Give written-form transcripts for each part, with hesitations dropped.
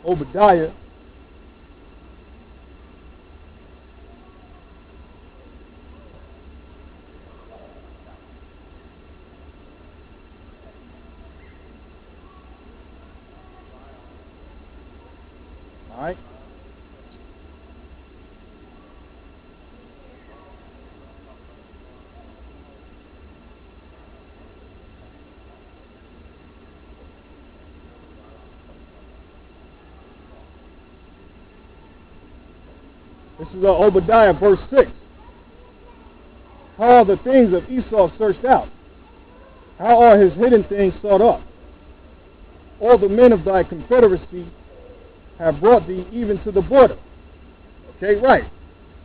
Obadiah. All right. This is Obadiah verse 6. How are the things of Esau searched out? How are his hidden things sought up? All the men of thy confederacy have brought thee even to the border. Okay, right.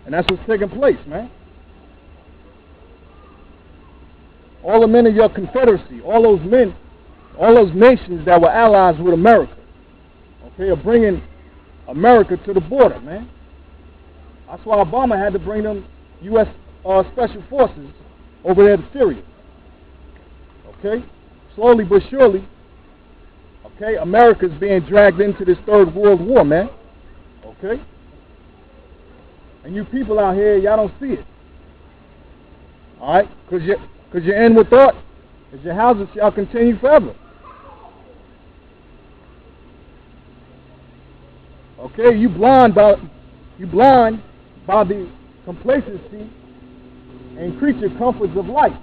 And that's what's taking place, man. All the men of your confederacy, all those men, all those nations that were allies with America, okay, are bringing America to the border, man. That's why Obama had to bring them U.S. Special Forces over there to Syria. Okay? Slowly but surely, okay, America's being dragged into this third world war, man. Okay? And you people out here, y'all don't see it. Alright? Because your inward thought is your houses shall continue forever. Okay? You blind by the complacency and creature comforts of life.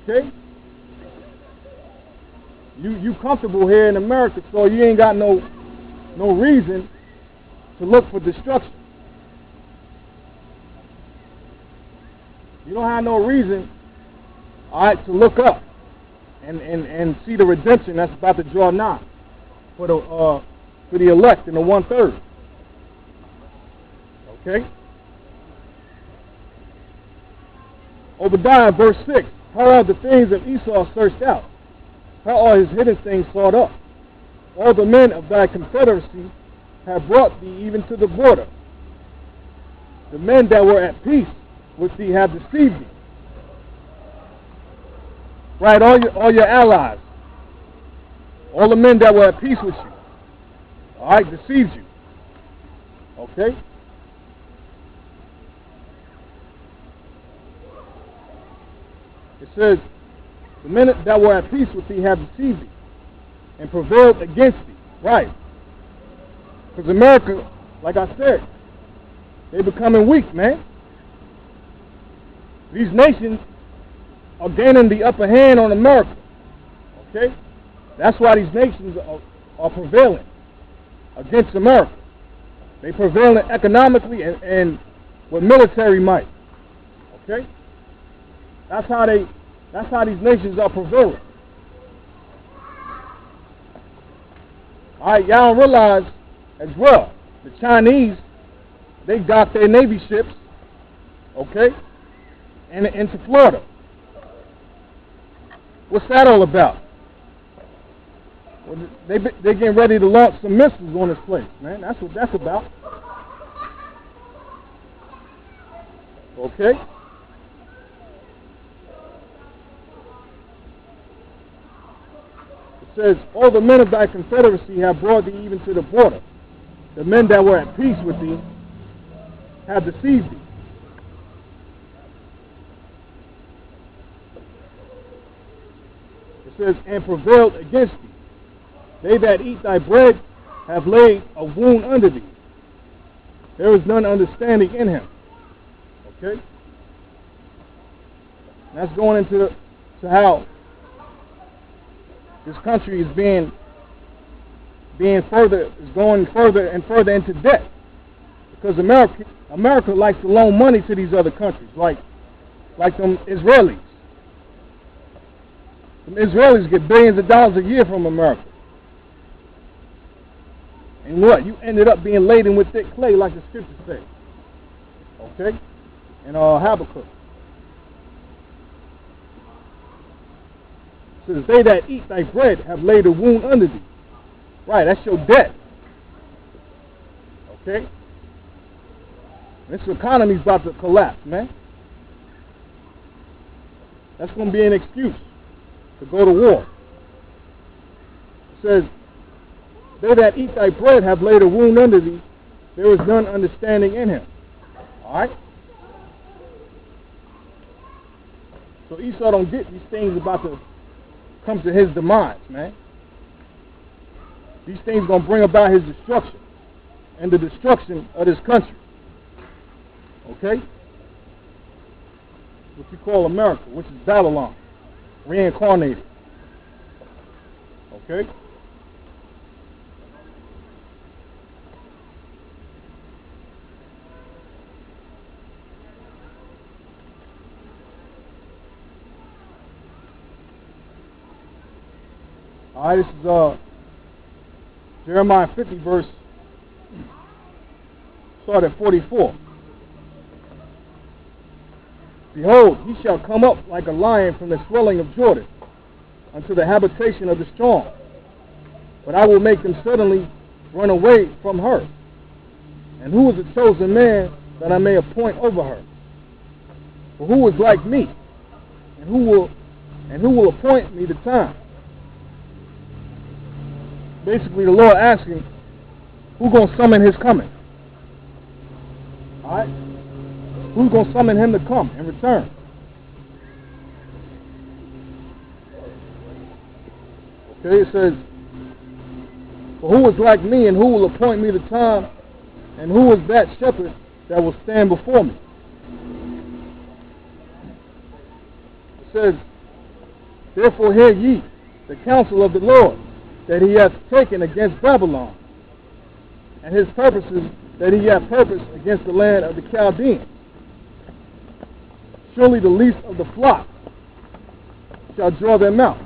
Okay? You comfortable here in America, so you ain't got no reason to look for destruction. You don't have no reason, alright, to look up and see the redemption that's about to draw nigh for the elect in the 1/3. Okay? Obadiah verse 6. How are the things of Esau searched out? How are his hidden things sought up? All the men of thy confederacy have brought thee even to the border. The men that were at peace with thee have deceived thee. Right, all your allies. All the men that were at peace with you. Alright, deceived you. Okay? It says, the men that were at peace with thee have deceived thee and prevailed against thee. Right. Because America, like I said, they're becoming weak, man. These nations are gaining the upper hand on America. Okay? That's why these nations are prevailing against America. They prevailing economically and with military might. Okay? That's how these nations are prevailing. Alright, y'all don't realize as well, the Chinese, they got their Navy ships, okay, and into Florida. What's that all about? Well, they're getting ready to launch some missiles on this place, man. That's what that's about. Okay? It says, all the men of thy confederacy have brought thee even to the border. The men that were at peace with thee have deceived thee. It says, and prevailed against thee. They that eat thy bread have laid a wound under thee. There is none understanding in him. Okay? And that's going into how this country is going further and further into debt. Because America likes to loan money to these other countries, like them Israelis. Them Israelis get billions of dollars a year from America. And what? You ended up being laden with thick clay, like the scriptures say. Okay? And Habakkuk. So they that eat thy bread have laid a wound under thee. Right, that's your debt. Okay? This economy's about to collapse, man. That's going to be an excuse to go to war. It says, They that eat thy bread have laid a wound under thee. There is none understanding in him. All right? So Esau don't get these things about to come to his demise, man. These things going to bring about his destruction and the destruction of this country. Okay? What you call America, which is Babylon, reincarnated. Okay? Alright, this is Jeremiah 50 verse, start at 44. Behold, he shall come up like a lion from the swelling of Jordan unto the habitation of the strong. But I will make them suddenly run away from her. And who is the chosen man that I may appoint over her? For who is like me? And who will appoint me the time? Basically, the Lord asking, who's going to summon his coming? Alright? Who's going to summon him to come and return? Okay, it says, for who is like me, and who will appoint me the time, and who is that shepherd that will stand before me? It says, therefore hear ye the counsel of the Lord, that he hath taken against Babylon, and his purposes that he hath purposed against the land of the Chaldeans. Surely the least of the flock shall draw them out.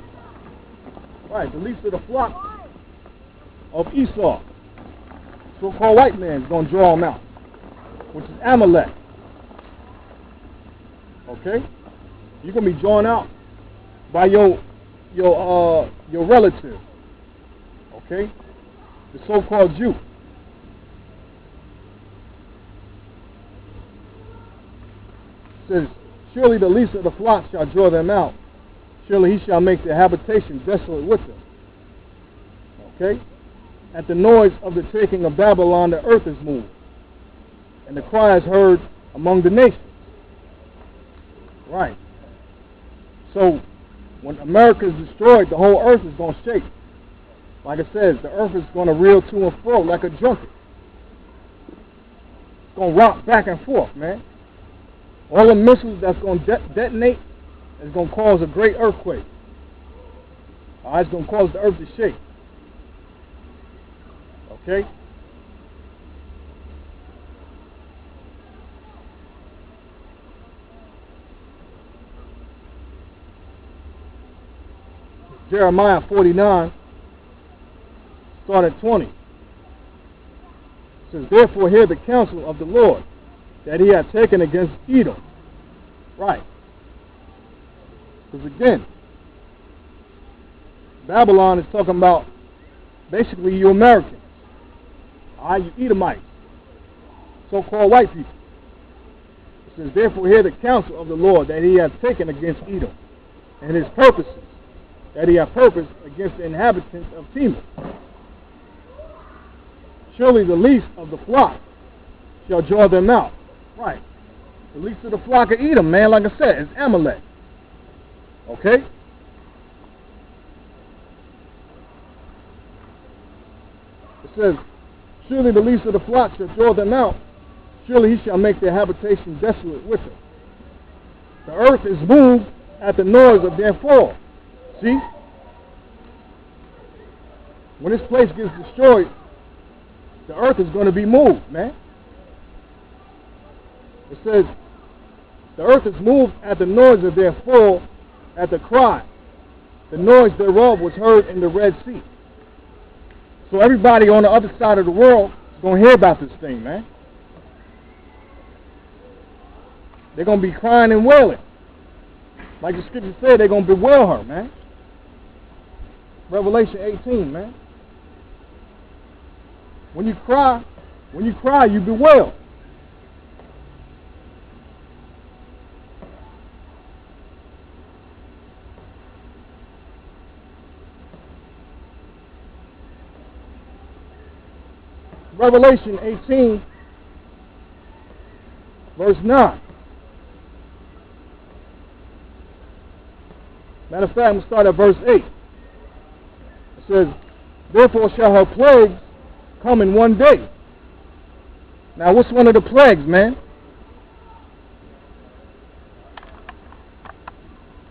Right, the least of the flock of Esau, so-called white man, is going to draw them out, which is Amalek. Okay? You're going to be drawn out by your relative. Okay? The so-called Jew. It says, surely the least of the flock shall draw them out. Surely he shall make their habitation desolate with them. Okay? At the noise of the taking of Babylon, the earth is moved, and the cry is heard among the nations. Right. So, when America is destroyed, the whole earth is going to shake. Like it says, the earth is going to reel to and fro like a junket. It's going to rock back and forth, man. All the missiles that's going to detonate is going to cause a great earthquake. It's going to cause the earth to shake. Okay? Jeremiah 49, start at 20. It says, therefore hear the counsel of the Lord, that he hath taken against Edom. Right. Because again, Babylon is talking about basically you Americans. You Edomites, so-called white people. It says, therefore hear the counsel of the Lord, that he hath taken against Edom, and his purposes that he hath purposed against the inhabitants of Timor. Surely the least of the flock shall draw them out. Right. The least of the flock of Edom, man, like I said, is Amalek. Okay? It says, surely the least of the flock shall draw them out. Surely he shall make their habitation desolate with them. The earth is moved at the noise of their fall. See? When this place gets destroyed, the earth is going to be moved, man. It says, the earth is moved at the noise of their fall, at the cry. The noise thereof was heard in the Red Sea. So everybody on the other side of the world is going to hear about this thing, man. They're going to be crying and wailing. Like the scripture said, they're going to bewail her, man. Revelation 18, man. When you cry, you bewail. Revelation 18, verse 9. Matter of fact, I'm going to start at verse 8. It says, therefore shall her plagues come in one day. Now, what's one of the plagues, man?